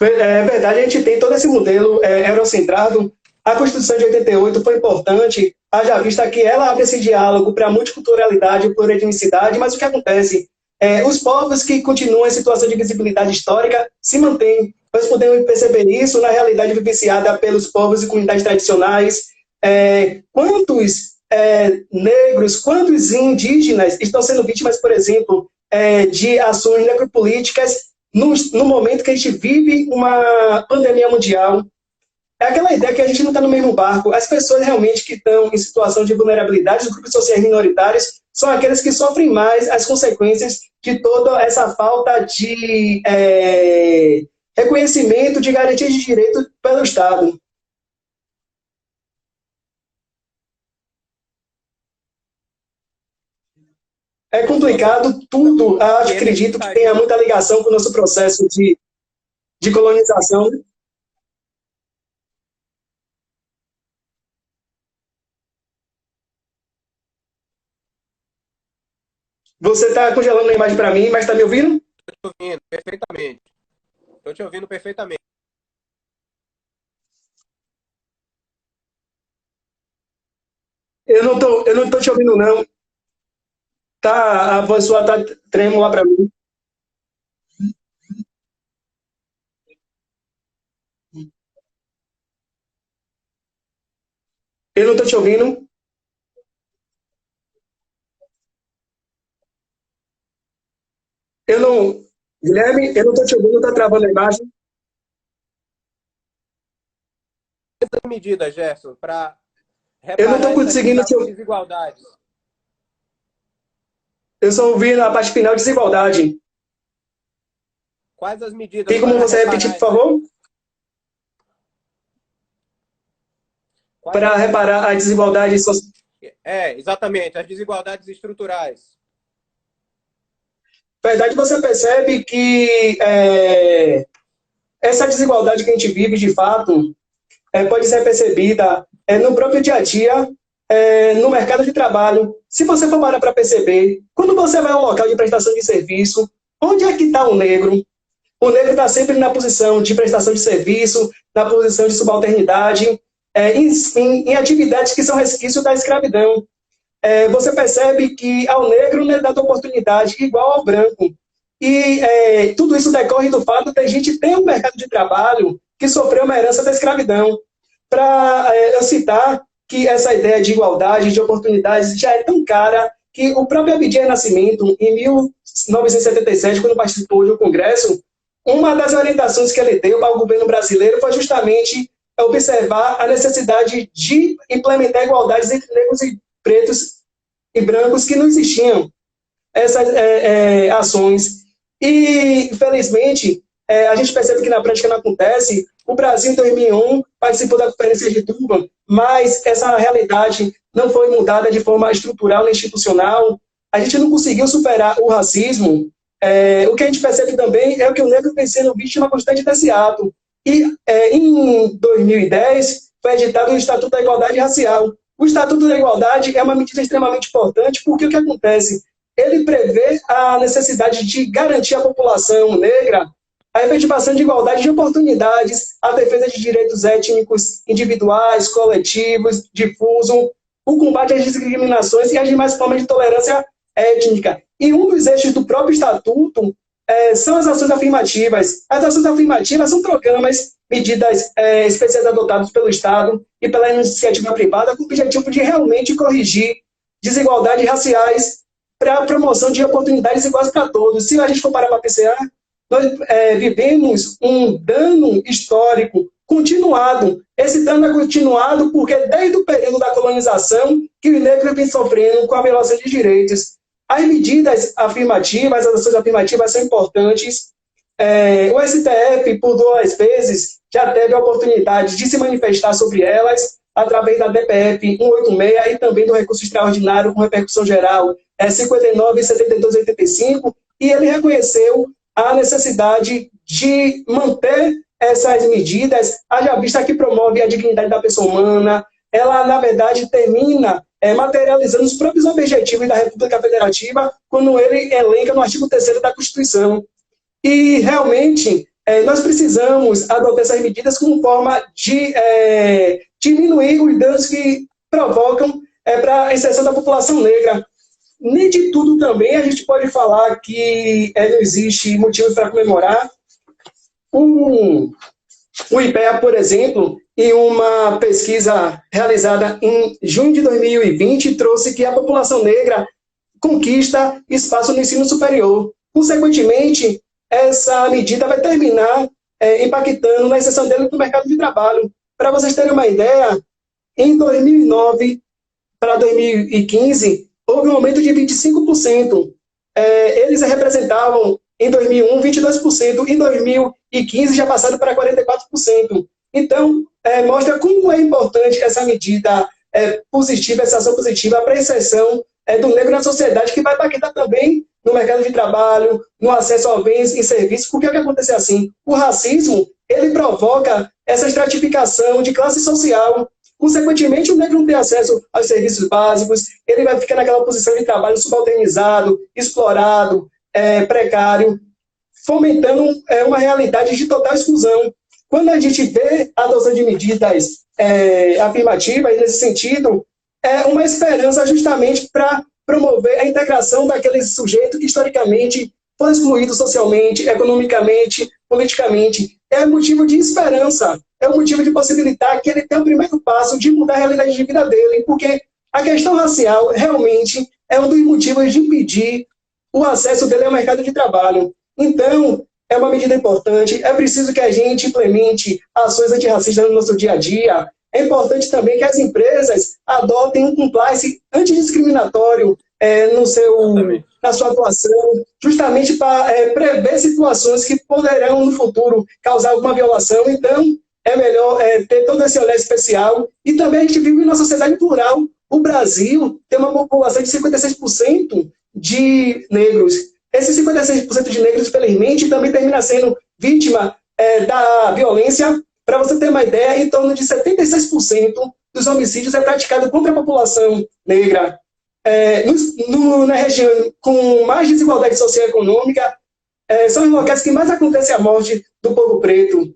É verdade, a gente tem todo esse modelo eurocentrado. A Constituição de 88 foi importante, haja vista que ela abre esse diálogo para a multiculturalidade e pluretnicidade, mas o que acontece? Os povos que continuam em situação de visibilidade histórica se mantêm. Nós podemos perceber isso na realidade vivenciada pelos povos e comunidades tradicionais. Quantos negros, quantos indígenas estão sendo vítimas, por exemplo, de ações necropolíticas no momento que a gente vive uma pandemia mundial? É aquela ideia que a gente não está no mesmo barco. As pessoas realmente que estão em situação de vulnerabilidade, os grupos sociais minoritários, são aqueles que sofrem mais as consequências de toda essa falta de reconhecimento, de garantia de direito pelo Estado. É complicado tudo. Acredito que tenha muita ligação com o nosso processo de colonização. Você está congelando a imagem para mim, mas está me ouvindo? Estou te ouvindo perfeitamente. Estou te ouvindo perfeitamente. Eu não tô te ouvindo, não. Tá, a voz sua tá trêmula para mim. Eu não tô te ouvindo. Guilherme, eu não tô te ouvindo, tá travando a imagem. Quantas medidas, Gerson, para eu não tô conseguindo te ouvir. Desigualdades. Eu só ouvi na parte final desigualdade. Quais as medidas? Tem como você repetir, por favor? para reparar as desigualdades sociais. Exatamente, as desigualdades estruturais. Na verdade, você percebe que essa desigualdade que a gente vive, de fato, pode ser percebida no próprio dia a dia, no mercado de trabalho. Se você for parar para perceber, quando você vai a um local de prestação de serviço, onde é que está o negro? O negro está sempre na posição de prestação de serviço, na posição de subalternidade, em atividades que são resquícios da escravidão. Você percebe que ao negro não é dada oportunidade igual ao branco. E tudo isso decorre do fato de a gente ter um mercado de trabalho que sofreu uma herança da escravidão. Para eu citar que essa ideia de igualdade, de oportunidades, já é tão cara que o próprio Abdias Nascimento, em 1977, quando participou do Congresso, uma das orientações que ele deu para o governo brasileiro foi justamente observar a necessidade de implementar igualdades entre negros e pretos e brancos que não existiam essas ações. E, infelizmente, a gente percebe que na prática não acontece. O Brasil, em 2001, participou da Conferência de Durban, mas essa realidade não foi mudada de forma estrutural nem institucional. A gente não conseguiu superar o racismo. O que a gente percebe também é que o negro vem sendo vítima constante desse ato. E, em 2010, foi editado o Estatuto da Igualdade Racial. O Estatuto da Igualdade é uma medida extremamente importante, porque o que acontece? Ele prevê a necessidade de garantir à população negra a efetivação de igualdade de oportunidades, a defesa de direitos étnicos individuais, coletivos, difuso, o combate às discriminações e às demais formas de tolerância étnica. E um dos eixos do próprio Estatuto são as ações afirmativas. As ações afirmativas são programas, medidas especiais adotadas pelo Estado e pela iniciativa privada com o objetivo de realmente corrigir desigualdades raciais para a promoção de oportunidades iguais para todos. Se a gente for parar para pensar, nós vivemos um dano histórico continuado. Esse dano é continuado porque desde o período da colonização que o negro vem sofrendo com a violação de direitos. As medidas afirmativas, as ações afirmativas são importantes. O STF, por 2 vezes, já teve a oportunidade de se manifestar sobre elas, através da DPF 186 e também do recurso extraordinário com repercussão geral 59 e 7285, e ele reconheceu a necessidade de manter essas medidas, haja vista que promove a dignidade da pessoa humana. Ela, na verdade, termina materializando os próprios objetivos da República Federativa quando ele elenca no artigo 3º da Constituição. E, realmente, nós precisamos adotar essas medidas como forma de diminuir os danos que provocam para a inserção da população negra. Nem de tudo também a gente pode falar que não existe motivo para comemorar. O IPEA, por exemplo, em uma pesquisa realizada em junho de 2020, trouxe que a população negra conquista espaço no ensino superior. Consequentemente, essa medida vai terminar impactando na inserção dele no mercado de trabalho. Para vocês terem uma ideia, em 2009 para 2015, houve um aumento de 25%. Eles representavam, em 2001, 22%. Em 2015, já passaram para 44%. Então, mostra como é importante essa medida positiva, essa ação positiva para a inserção do negro na sociedade, que vai impactar também no mercado de trabalho, no acesso a bens e serviços, porque o que acontece assim? O racismo, ele provoca essa estratificação de classe social. Consequentemente, o negro não tem acesso aos serviços básicos, ele vai ficar naquela posição de trabalho subalternizado, explorado, precário, fomentando uma realidade de total exclusão. Quando a gente vê a adoção de medidas afirmativas nesse sentido, é uma esperança justamente para promover a integração daquele sujeito que historicamente foi excluído socialmente, economicamente, politicamente. É motivo de esperança, é um motivo de possibilitar que ele tenha o primeiro passo de mudar a realidade de vida dele, porque a questão racial realmente é um dos motivos de impedir o acesso dele ao mercado de trabalho. Então, é uma medida importante, é preciso que a gente implemente ações antirracistas no nosso dia a dia. É importante também que as empresas adotem um compliance antidiscriminatório na sua atuação, justamente para prever situações que poderão, no futuro, causar alguma violação. Então, é melhor ter todo esse olhar especial. E também a gente vive numa sociedade plural. O Brasil tem uma população de 56% de negros. Esses 56% de negros, infelizmente, também termina sendo vítima da violência. Para você ter uma ideia, em torno de 76% dos homicídios é praticado contra a população negra. Na região com mais desigualdade socioeconômica, são os locais que mais acontece a morte do povo preto.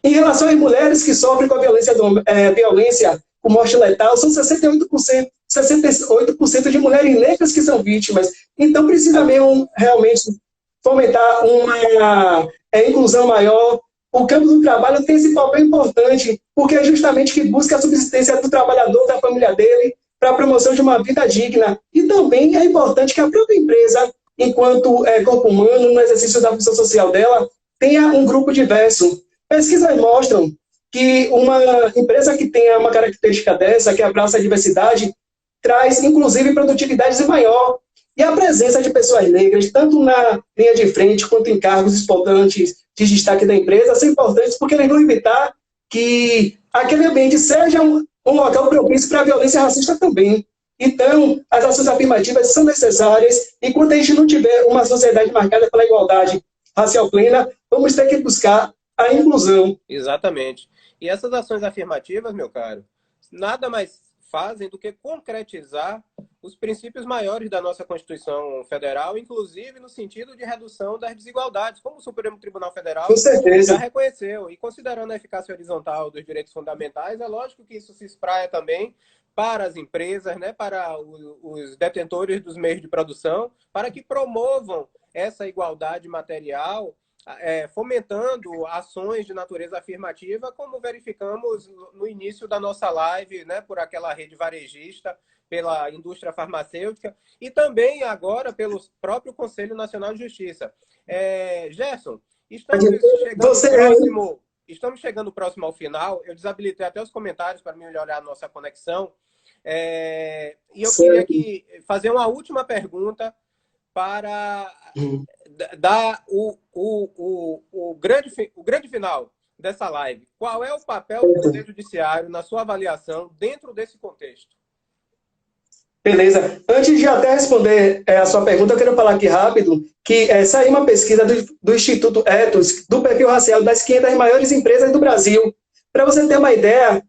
Em relação às mulheres que sofrem com a violência com morte letal, são 68% de mulheres negras que são vítimas. Então, precisa mesmo realmente fomentar uma inclusão maior. O campo do trabalho tem esse papel importante, porque é justamente que busca a subsistência do trabalhador, da família dele, para a promoção de uma vida digna. E também é importante que a própria empresa, enquanto corpo humano, no exercício da função social dela, tenha um grupo diverso. Pesquisas mostram que uma empresa que tenha uma característica dessa, que abraça a diversidade, traz, inclusive, produtividade maior. E a presença de pessoas negras, tanto na linha de frente quanto em cargos importantes de destaque da empresa, são importantes porque eles vão evitar que aquele ambiente seja um local propício para a violência racista também. Então, as ações afirmativas são necessárias, e quando a gente não tiver uma sociedade marcada pela igualdade racial plena, vamos ter que buscar a inclusão. Exatamente. E essas ações afirmativas, meu caro, nada mais fazem do que concretizar os princípios maiores da nossa Constituição Federal, inclusive no sentido de redução das desigualdades, como o Supremo Tribunal Federal já reconheceu. E considerando a eficácia horizontal dos direitos fundamentais, é lógico que isso se espraia também para as empresas, né, para os detentores dos meios de produção, para que promovam essa igualdade material, fomentando ações de natureza afirmativa, como verificamos no início da nossa live, né, por aquela rede varejista, pela indústria farmacêutica e também agora pelo próprio Conselho Nacional de Justiça. Gerson, estamos chegando próximo ao final. Eu desabilitei até os comentários para melhorar a nossa conexão. E eu queria fazer uma última pergunta para dar o grande final dessa live. Qual é o papel do Poder Judiciário, na sua avaliação, dentro desse contexto? Beleza. Antes de até responder a sua pergunta, eu quero falar aqui rápido que saiu uma pesquisa do Instituto Ethos do perfil racial das 500 maiores empresas do Brasil. Para você ter uma ideia,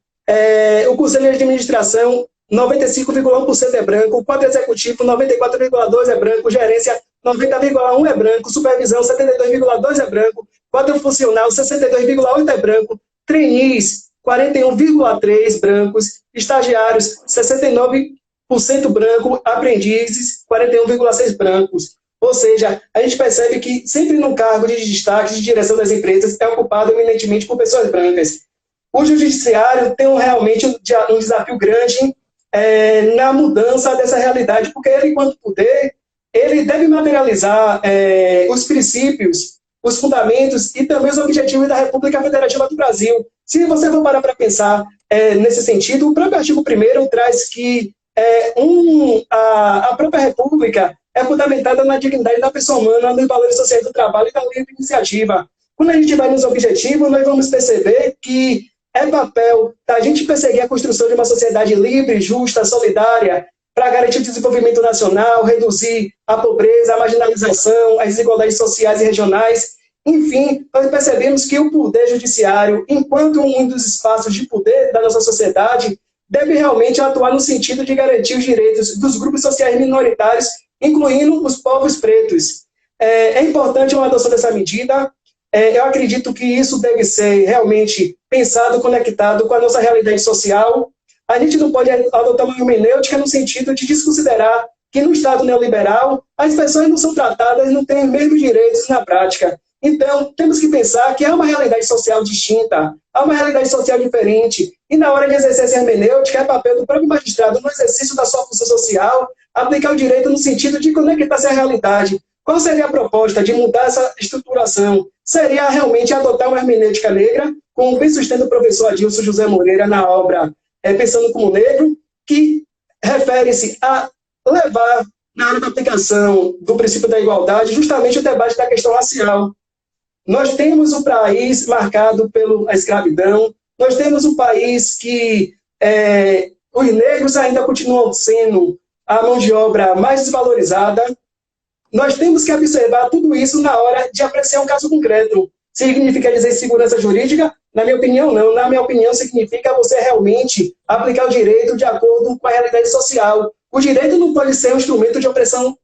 o Conselho de Administração, 95,1% é branco, o quadro executivo, 94,2% é branco, gerência, 90,1% é branco, supervisão, 72,2% é branco, quadro funcional, 62,8% é branco, trainees, 41,3% brancos, estagiários, 69% branco, aprendizes, 41,6% brancos. Ou seja, a gente percebe que sempre no cargo de destaque de direção das empresas é ocupado eminentemente por pessoas brancas. O judiciário tem realmente um desafio grande na mudança dessa realidade, porque ele, enquanto poder, ele deve materializar os princípios, os fundamentos e também os objetivos da República Federativa do Brasil. Se você for parar para pensar nesse sentido, o próprio artigo 1º traz que a própria República é fundamentada na dignidade da pessoa humana, nos valores sociais do trabalho e da livre iniciativa. Quando a gente vai nos objetivos, nós vamos perceber que é papel da gente perseguir a construção de uma sociedade livre, justa, solidária, para garantir o desenvolvimento nacional, reduzir a pobreza, a marginalização, as desigualdades sociais e regionais. Enfim, nós percebemos que o Poder Judiciário, enquanto um dos espaços de poder da nossa sociedade, deve realmente atuar no sentido de garantir os direitos dos grupos sociais minoritários, incluindo os povos pretos. É importante uma adoção dessa medida. Eu acredito que isso deve ser realmente pensado, conectado com a nossa realidade social. A gente não pode adotar uma hermenêutica no sentido de desconsiderar que no Estado neoliberal as pessoas não são tratadas, não têm os mesmos direitos na prática. Então, temos que pensar que há uma realidade social distinta, há uma realidade social diferente, e na hora de exercer essa hermenêutica, é papel do próprio magistrado, no exercício da sua função social, aplicar o direito no sentido de conectar-se à realidade. Qual seria a proposta de mudar essa estruturação? Seria realmente adotar uma hermenêutica negra, como bem sustenta o professor Adilson José Moreira na obra Pensando como Negro, que refere-se a levar, na área da aplicação do princípio da igualdade, justamente o debate da questão racial. Nós temos um país marcado pela escravidão, Nós temos um país que os negros ainda continuam sendo a mão de obra mais desvalorizada. Nós temos que observar tudo isso na hora de apreciar um caso concreto. Significa dizer segurança jurídica? Na minha opinião, não. Na minha opinião, significa você realmente aplicar o direito de acordo com a realidade social. O direito não pode ser um instrumento de opressão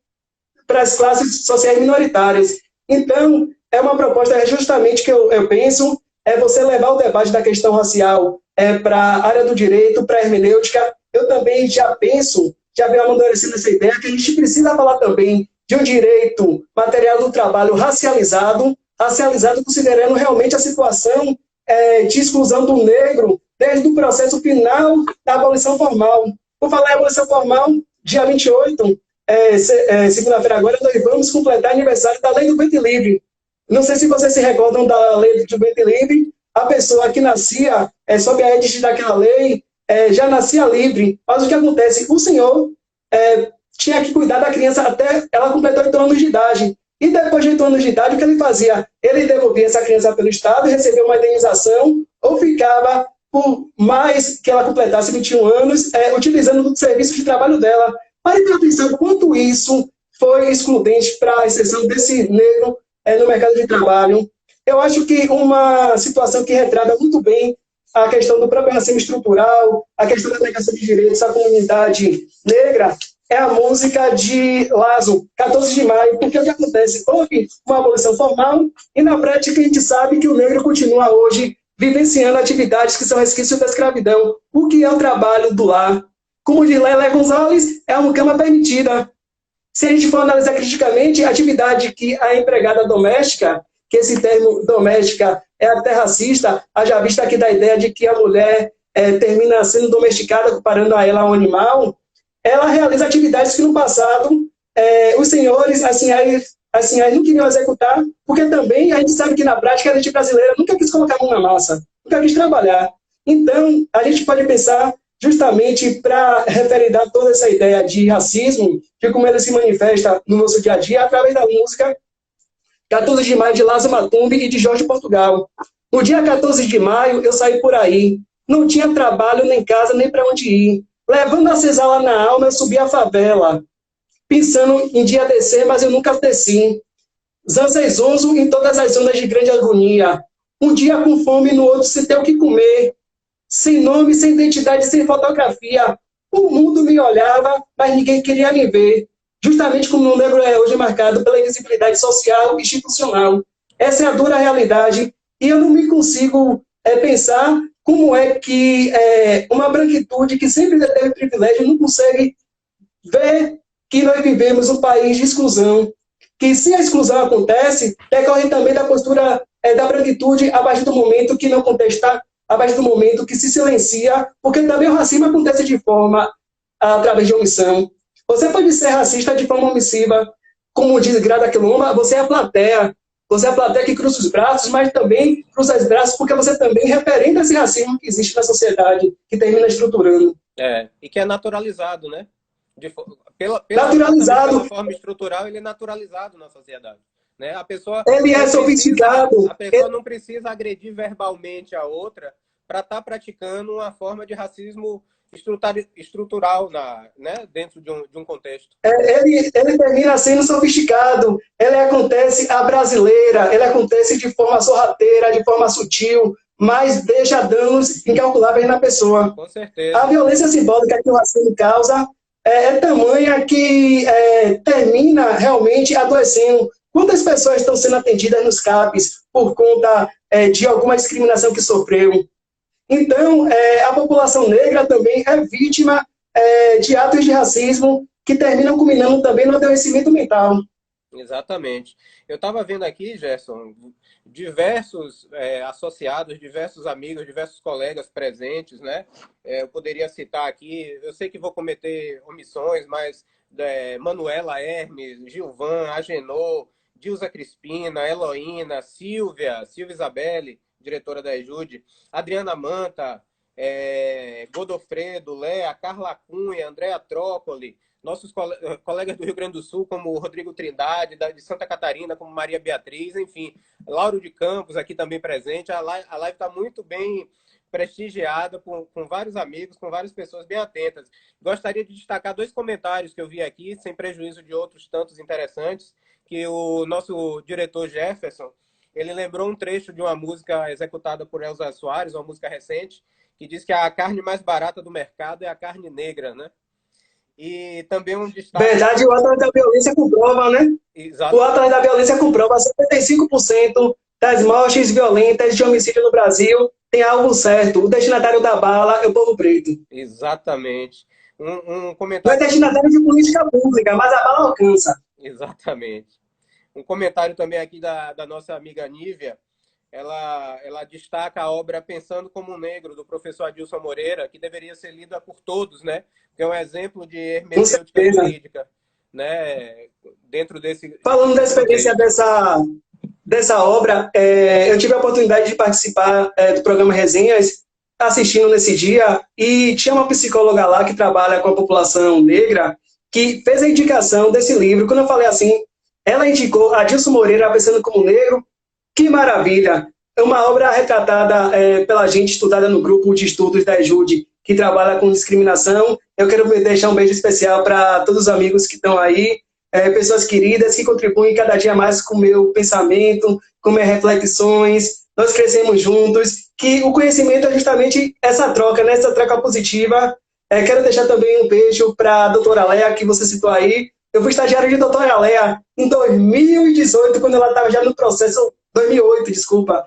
para as classes sociais minoritárias. Então, é uma proposta justamente que eu penso, é você levar o debate da questão racial para a área do direito, para a hermenêutica. Eu também já penso, já venho amadurecendo essa ideia, que a gente precisa falar também de um direito material do trabalho racializado considerando realmente a situação de exclusão do negro desde o processo final da abolição formal. Por falar em abolição formal, dia 28, segunda-feira agora, nós vamos completar aniversário da Lei do Ventre Livre. Não sei se vocês se recordam da Lei do Ventre Livre, a pessoa que nascia sob a égide daquela lei já nascia livre. Mas o que acontece? O senhor tinha que cuidar da criança até ela completar 8 anos de idade. E depois de 8 anos de idade, o que ele fazia? Ele devolvia essa criança pelo Estado, recebia uma indenização, ou ficava por mais que ela completasse 21 anos, utilizando o serviço de trabalho dela. Pare para atenção quanto isso foi excludente para a exceção desse negro no mercado de trabalho. Eu acho que uma situação que retrata muito bem a questão do próprio racismo estrutural, a questão da negação de direitos à comunidade negra, é a música de Lazo, 14 de maio, porque o que acontece? Houve uma abolição formal e, na prática, a gente sabe que o negro continua hoje vivenciando atividades que são resquícios da escravidão. O que é o trabalho do lar? Como diz Lélé Gonzalez, é uma cama permitida. Se a gente for analisar criticamente, a atividade que a empregada doméstica, que esse termo doméstica é até racista, haja vista aqui da ideia de que a mulher termina sendo domesticada, comparando a ela a um animal, ela realiza atividades que no passado os senhores, as senhoras não queriam executar, porque também a gente sabe que na prática a gente brasileira nunca quis colocar a mão na massa, nunca quis trabalhar. Então, a gente pode pensar justamente para referendar toda essa ideia de racismo, de como ele se manifesta no nosso dia a dia, através da música 14 de maio de Lázaro Matumbi e de Jorge Portugal. No dia 14 de maio, eu saí por aí, não tinha trabalho, nem casa, nem para onde ir. Levando a senzala na alma, eu subi a favela, pensando em dia descer, mas eu nunca desci. Zanzezonzo em todas as zonas de grande agonia. Um dia com fome, no outro sem ter o que comer. Sem nome, sem identidade, sem fotografia. O mundo me olhava, mas ninguém queria me ver. Justamente como o negro é hoje marcado pela invisibilidade social e institucional. Essa é a dura realidade. E eu não me consigo pensar como é que uma branquitude que sempre teve privilégio não consegue ver que nós vivemos um país de exclusão, que se a exclusão acontece, decorre também da postura da branquitude a partir do momento que não contesta, a partir do momento que se silencia, porque também o racismo acontece de forma através de omissão. Você pode ser racista de forma omissiva, como diz Grada Quilomba, você é a plateia. Você é a plateia que cruza os braços, mas também cruza os braços porque você também referenda esse racismo que existe na sociedade, que termina estruturando. E que é naturalizado, né? Naturalizado. Pela forma estrutural, ele é naturalizado na sociedade. Né? A pessoa ele é sofisticado. A pessoa não precisa agredir verbalmente a outra para estar praticando uma forma de racismo estrutural né, dentro de um contexto. Ele termina sendo sofisticado, ele acontece à brasileira, ele acontece de forma sorrateira, de forma sutil, mas deixa danos incalculáveis na pessoa. Com certeza. A violência simbólica que o racismo causa é tamanha que termina realmente adoecendo. Quantas pessoas estão sendo atendidas nos CAPs por conta de alguma discriminação que sofreu? Então, a população negra também é vítima de atos de racismo que terminam culminando também no adoecimento mental. Exatamente. Eu estava vendo aqui, Gerson, diversos associados, diversos amigos, diversos colegas presentes, né? Eu poderia citar aqui, eu sei que vou cometer omissões, mas Manuela Hermes, Gilvan, Agenor, Dilza Crispina, Eloína, Silvia Isabelle, diretora da EJUD, Adriana Manta, Godofredo, Léa, Carla Cunha, Andréa Trócoli, nossos colegas do Rio Grande do Sul, como o Rodrigo Trindade, de Santa Catarina, como Maria Beatriz, enfim, Lauro de Campos aqui também presente. A live está muito bem prestigiada com vários amigos, com várias pessoas bem atentas. Gostaria de destacar 2 comentários que eu vi aqui, sem prejuízo de outros tantos interessantes, que o nosso diretor Jefferson, ele lembrou um trecho de uma música executada por Elza Soares, uma música recente, que diz que a carne mais barata do mercado é a carne negra, né? E também um destaque... Verdade, o Atlas da Violência comprova, né? Exato. O Atlas da Violência comprova 75% das mortes violentas de homicídio no Brasil tem algo certo. O destinatário da bala é o povo preto. Exatamente. Um Não é comentário... destinatário de política pública, mas a bala alcança. Exatamente. Um comentário também aqui da nossa amiga Nívia. Ela destaca a obra Pensando como um Negro, do professor Adilson Moreira, que deveria ser lida por todos, né? Que é um exemplo de hermenêutica jurídica, né? Dentro desse... Falando da experiência dessa obra, eu tive a oportunidade de participar do programa Resenhas, assistindo nesse dia, e tinha uma psicóloga lá que trabalha com a população negra, que fez a indicação desse livro. Quando eu falei assim, ela indicou Adilson Moreira, Pensando como Negro. Que maravilha! É uma obra retratada pela gente, estudada no grupo de estudos da EJUD, que trabalha com discriminação. Eu quero deixar um beijo especial para todos os amigos que estão aí, pessoas queridas que contribuem cada dia mais com o meu pensamento, com minhas reflexões. Nós crescemos juntos, que o conhecimento é justamente essa troca, né? Essa troca positiva. Quero deixar também um beijo para a doutora Léa, que você citou aí. Eu fui estagiário de doutora Léa em 2018, quando ela estava já no processo 2008, desculpa,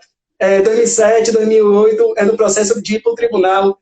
2007, 2008, no processo de ir para o tribunal.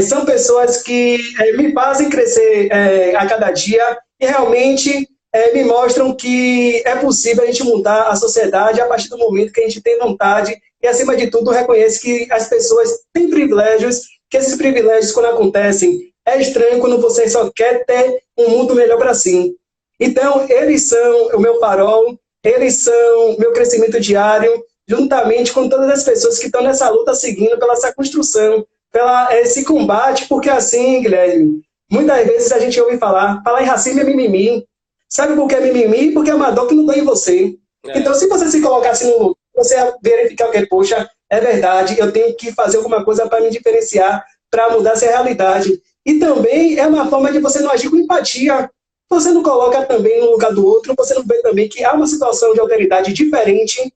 São pessoas que me fazem crescer a cada dia e realmente me mostram que é possível a gente mudar a sociedade a partir do momento que a gente tem vontade e, acima de tudo, reconhece que as pessoas têm privilégios, que esses privilégios, quando acontecem, é estranho quando você só quer ter um mundo melhor para si. Então, eles são o meu farol, eles são meu crescimento diário, juntamente com todas as pessoas que estão nessa luta seguindo pela essa construção, pela esse combate, porque assim, Guilherme, muitas vezes a gente ouve falar em racismo é mimimi. Sabe por que é mimimi? Porque é uma dor que não tem em você. Então, se você se colocasse no lugar, você ia verificar que, poxa, é verdade, eu tenho que fazer alguma coisa para me diferenciar, para mudar essa realidade. E também é uma forma de você não agir com empatia. Você não coloca também no lugar do outro, você não vê também que há uma situação de alteridade diferente.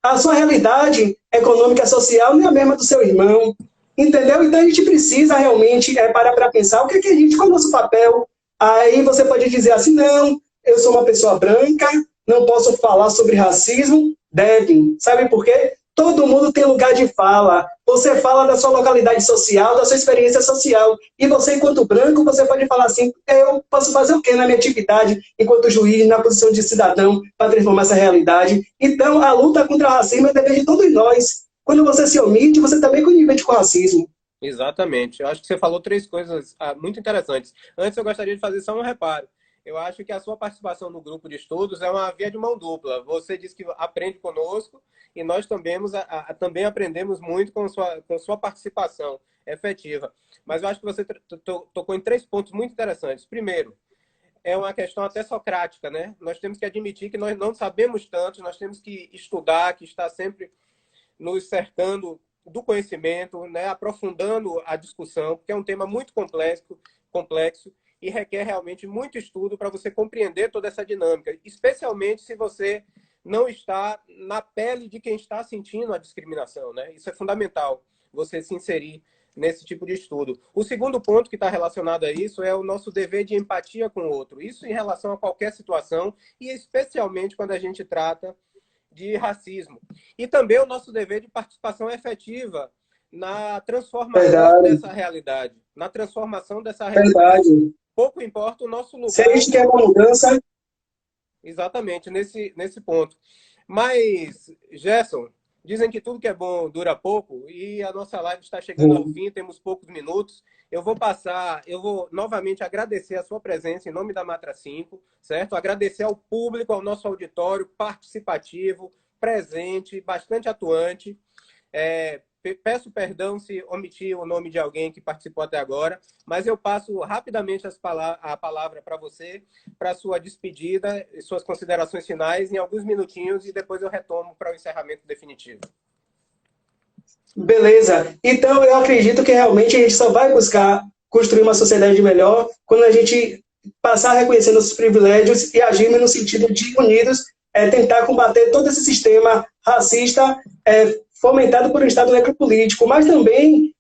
A sua realidade econômica, social, não é a mesma do seu irmão. Entendeu? Então a gente precisa realmente parar para pensar o que, a gente, qual é o nosso papel. Aí você pode dizer assim, não, eu sou uma pessoa branca, não posso falar sobre racismo. Deve. Sabe por quê? Todo mundo tem lugar de fala. Você fala da sua localidade social, da sua experiência social. E você, enquanto branco, você pode falar assim, eu posso fazer o quê na minha atividade enquanto juiz, na posição de cidadão, para transformar essa realidade? Então, a luta contra o racismo é dever de todos nós. Quando você se omite, você também conivente com o racismo. Exatamente. Eu acho que você falou 3 coisas muito interessantes. Antes, eu gostaria de fazer só um reparo. Eu acho que a sua participação no grupo de estudos é uma via de mão dupla. Você disse que aprende conosco e nós também aprendemos muito com sua participação efetiva. Mas eu acho que você tocou em 3 pontos muito interessantes. Primeiro, é uma questão até socrática, né? Nós temos que admitir que nós não sabemos tanto, nós temos que estudar, que está sempre nos cercando do conhecimento, né? Aprofundando a discussão, porque é um tema muito complexo e requer realmente muito estudo para você compreender toda essa dinâmica, especialmente se você não está na pele de quem está sentindo a discriminação, né? Isso é fundamental, você se inserir nesse tipo de estudo. O segundo ponto que está relacionado a isso é o nosso dever de empatia com o outro. Isso em relação a qualquer situação e especialmente quando a gente trata de racismo. E também o nosso dever de participação efetiva na transformação dessa realidade. Na transformação dessa realidade. Pouco importa o nosso lugar. Se a gente quer uma mudança... Exatamente, nesse ponto. Mas, Gerson, dizem que tudo que é bom dura pouco e a nossa live está chegando ao fim, temos poucos minutos. Eu vou novamente agradecer a sua presença em nome da Matra 5, certo? Agradecer ao público, ao nosso auditório participativo, presente, bastante atuante. Peço perdão se omitir o nome de alguém que participou até agora, mas eu passo rapidamente a palavra para você, para sua despedida e suas considerações finais em alguns minutinhos e depois eu retomo para o encerramento definitivo. Beleza. Então, eu acredito que realmente a gente só vai buscar construir uma sociedade melhor quando a gente passar a reconhecer nossos privilégios e agir no sentido de, unidos, tentar combater todo esse sistema racista fomentado por um Estado necropolítico. Mas também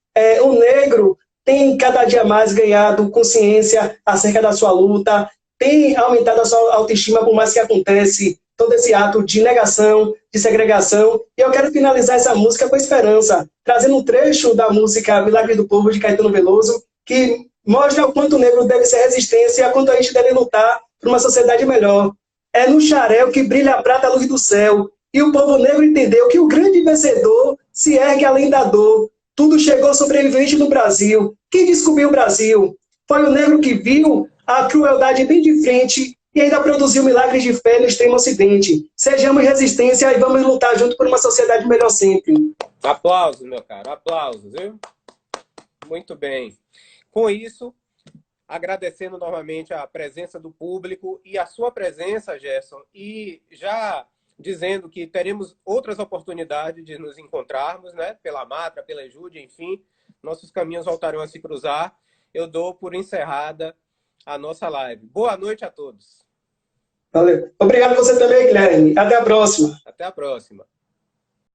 o negro tem cada dia mais ganhado consciência acerca da sua luta, tem aumentado a sua autoestima por mais que acontece todo esse ato de negação, de segregação. E eu quero finalizar essa música com esperança, trazendo um trecho da música Milagre do Povo, de Caetano Veloso, que mostra o quanto o negro deve ser resistência e quanto a gente deve lutar por uma sociedade melhor. É no xarel que brilha a prata a luz do céu, e o povo negro entendeu que o grande vencedor se ergue além da dor. Tudo chegou sobrevivente no Brasil. Quem descobriu o Brasil? Foi o negro que viu a crueldade bem de frente e ainda produziu milagres de fé no extremo ocidente. Sejamos resistência e vamos lutar junto por uma sociedade melhor sempre. Aplausos, meu caro, aplausos, viu? Muito bem. Com isso, agradecendo novamente a presença do público e a sua presença, Gerson, e já dizendo que teremos outras oportunidades de nos encontrarmos, né? Pela Matra, pela Ejude, enfim, nossos caminhos voltarão a se cruzar. Eu dou por encerrada a nossa live. Boa noite a todos. Valeu. Obrigado você também, Guilherme. Até a próxima. Até a próxima.